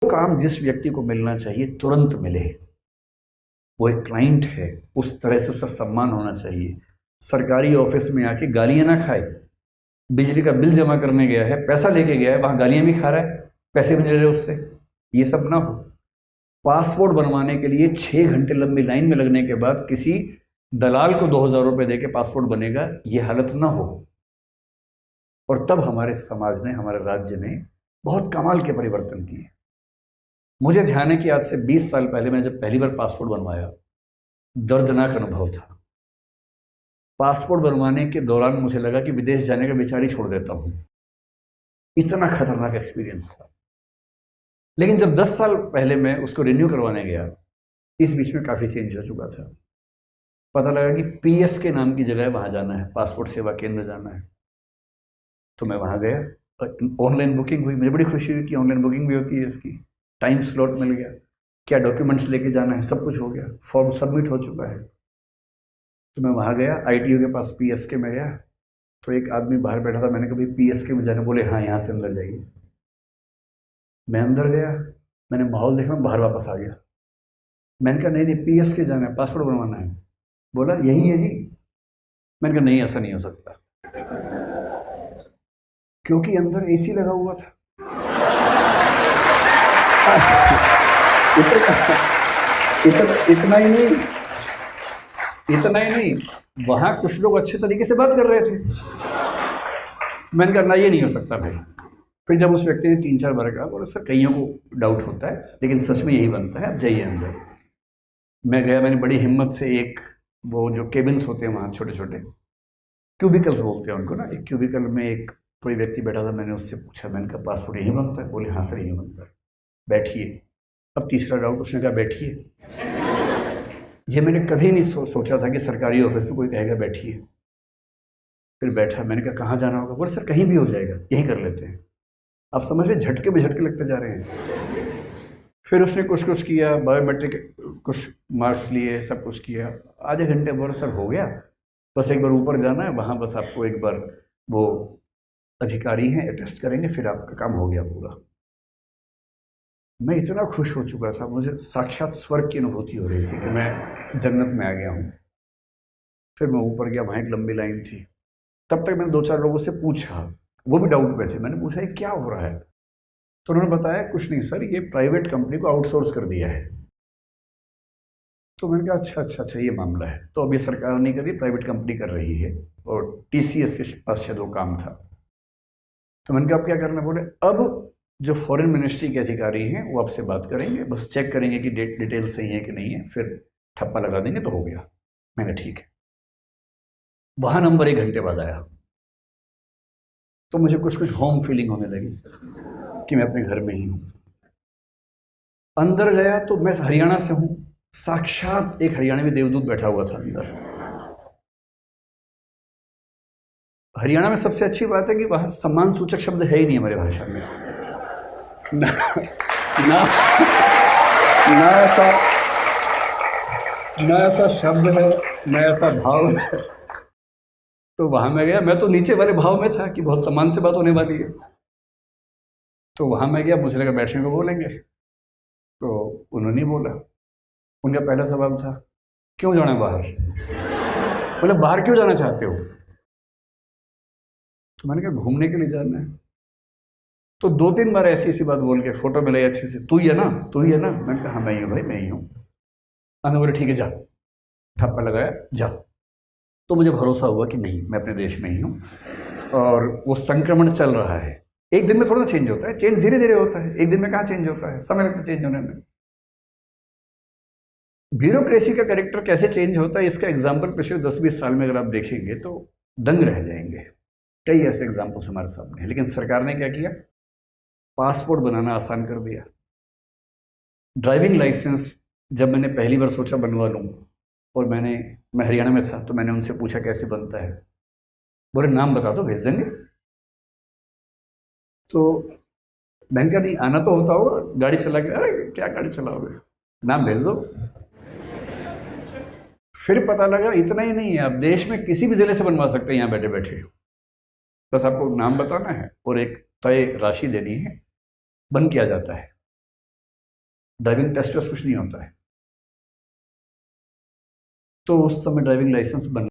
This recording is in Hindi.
काम जिस व्यक्ति को मिलना चाहिए तुरंत मिले, वो एक क्लाइंट है, उस तरह से उसका सम्मान होना चाहिए। सरकारी ऑफिस में आके गालियां ना खाए, बिजली का बिल जमा करने गया है, पैसा लेके गया है, वहाँ गालियां भी खा रहा है, पैसे भी नहीं ले रहे उससे, ये सब ना हो। पासपोर्ट बनवाने के लिए 6 घंटे लंबी लाइन में लगने के बाद किसी दलाल को 2,000 रुपये दे के पासपोर्ट बनेगा, ये हालत ना हो। और तब हमारे समाज ने, हमारे राज्य ने बहुत कमाल के परिवर्तन किए। मुझे ध्यान है कि आज से 20 साल पहले मैं जब पहली बार पासपोर्ट बनवाया, दर्दनाक अनुभव था। पासपोर्ट बनवाने के दौरान मुझे लगा कि विदेश जाने का विचार ही छोड़ देता हूँ, इतना खतरनाक एक्सपीरियंस था। लेकिन जब 10 साल पहले मैं उसको रिन्यू करवाने गया, इस बीच में काफ़ी चेंज हो चुका था। पता लगा कि पीएस के नाम की जगह वहाँ जाना है, पासपोर्ट सेवा केंद्र जाना है। तो मैं वहाँ गया, ऑनलाइन बुकिंग हुई, मुझे बड़ी खुशी हुई कि ऑनलाइन बुकिंग भी होती है इसकी, टाइम स्लॉट मिल गया, क्या डॉक्यूमेंट्स लेके जाना है सब कुछ हो गया, फॉर्म सबमिट हो चुका है। तो मैं वहाँ गया, आईटीओ के पास पीएसके में गया, तो एक आदमी बाहर बैठा था, मैंने कहा भाई पीएसके में जाने, बोले हाँ यहाँ से अंदर जाइए। मैं अंदर गया, मैंने माहौल देखा, मैं बाहर वापस आ गया। मैंने कहा नहीं नहीं पीएसके जाना है, पासपोर्ट बनवाना है। बोला यही है जी। मैंने कहा नहीं ऐसा नहीं हो सकता, क्योंकि अंदर एसी लगा हुआ था। इतना ही नहीं, वहां कुछ लोग अच्छे तरीके से बात कर रहे थे। मैंने कहा ना ये नहीं हो सकता भाई। फिर जब उस व्यक्ति ने 3-4 बार कहा, बोले सर कईयों को डाउट होता है, लेकिन सच में यही बनता है, आप जाइए अंदर। मैं गया, मैंने बड़ी हिम्मत से एक वो जो केबिन्स होते हैं वहाँ छोटे छोटे क्यूबिकल्स बोलते हैं उनको ना, एक क्यूबिकल में एक कोई व्यक्ति बैठा था, मैंने उससे पूछा, मैंने कहा पासपोर्ट यहीं बनता है? बोले हाँ सर यहीं बनता है, बैठिए। अब तीसरा डाउट, उसने कहा बैठिए। ये मैंने कभी नहीं सोचा था कि सरकारी ऑफिस में कोई कहेगा बैठिए। फिर बैठा, मैंने कहा कहाँ जाना होगा? बोले सर कहीं भी हो जाएगा, यहीं कर लेते हैं। आप समझ रहे, झटके पे झटके लगते जा रहे हैं। फिर उसने कुछ किया, बायोमेट्रिक कुछ मार्क्स लिए, सब कुछ किया। आधे घंटे बोले सर हो गया, बस एक बार ऊपर जाना है, वहाँ बस आपको एक बार वो अधिकारी हैं अटेस्ट करेंगे, फिर आपका काम हो गया पूरा। मैं इतना खुश हो चुका था, मुझे साक्षात स्वर्ग की अनुभूति हो रही थी कि मैं जन्नत में आ गया हूँ। फिर मैं ऊपर गया, वहाँ एक लंबी लाइन थी। तब तक मैंने 2-4 लोगों से पूछा, वो भी डाउट में थे। मैंने पूछा ये क्या हो रहा है? तो उन्होंने बताया कुछ नहीं सर, ये प्राइवेट कंपनी को आउटसोर्स कर दिया है। तो मैंने कहा अच्छा ये मामला है। तो अब ये सरकार नहीं कर रही, प्राइवेट कंपनी कर रही है, और टीसीएस के पास शायद वो काम था। तो मैंने कहा अब क्या करना? बोले अब जो फॉरेन मिनिस्ट्री के अधिकारी हैं वो आपसे बात करेंगे, बस चेक करेंगे कि डिटेल सही है कि नहीं है, फिर ठप्पा लगा देंगे तो हो गया। मैंने कहा ठीक है। वहाँ नंबर 1 घंटे बाद आया, तो मुझे कुछ होम फीलिंग होने लगी कि मैं अपने घर में ही हूँ। अंदर गया तो मैं हरियाणा से हूँ, साक्षात एक हरियाणवी देवदूत बैठा हुआ था अंदर। हरियाणा में सबसे अच्छी बात है कि वहाँ सम्मान सूचक शब्द है ही नहीं हमारी भाषा में, ना ऐसा शब्द है, ना ऐसा भाव है। तो वहाँ मैं गया, मैं तो नीचे वाले भाव में था कि बहुत सम्मान से बात होने वाली है। तो वहाँ मैं गया, मुझे लगा बैठने को बोलेंगे, तो उन्होंने बोला। उनका पहला सवाल था क्यों जाना है बाहर? बोले बाहर क्यों जाना चाहते हो? तो मैंने कहा घूमने के लिए जाना है। तो 2-3 बार ऐसी बात बोल के फोटो मिलाई अच्छे से, तू ही है ना, तू ही है ना? मैंने कहा हाँ मैं ही हूँ भाई, मैं ही हूँ। मैंने बोले ठीक है जा, ठप्पा लगाया जा। तो मुझे भरोसा हुआ कि नहीं, मैं अपने देश में ही हूँ और वो संक्रमण चल रहा है। एक दिन में थोड़ा ना चेंज होता है, चेंज धीरे धीरे होता है, एक दिन में कहाँ चेंज होता है, समय लगता है चेंज होने में। ब्यूरोक्रेसी का कैरेक्टर कैसे चेंज होता है, इसका एग्जाम्पल पिछले 10-20 साल में अगर आप देखेंगे तो दंग रह जाएंगे। कई ऐसे एग्जाम्पल्स हमारे सामने हैं। लेकिन सरकार ने क्या किया, पासपोर्ट बनाना आसान कर दिया। ड्राइविंग लाइसेंस जब मैंने पहली बार सोचा बनवा लूँ, और मैं हरियाणा में था, तो मैंने उनसे पूछा कैसे बनता है? बोले नाम बता दो भेज देंगे। तो मैंने कहा नहीं आना तो होता हो, गाड़ी चला के, अरे क्या गाड़ी चलाओगे, नाम भेज दो। फिर पता लगा इतना ही नहीं है, आप देश में किसी भी जिले से बनवा सकते हैं यहाँ बैठे बैठे। बस आपको नाम बताना है और एक तय राशि देनी है, बन किया जाता है। ड्राइविंग टेस्ट वेस्ट कुछ नहीं होता है। तो उस समय ड्राइविंग लाइसेंस बन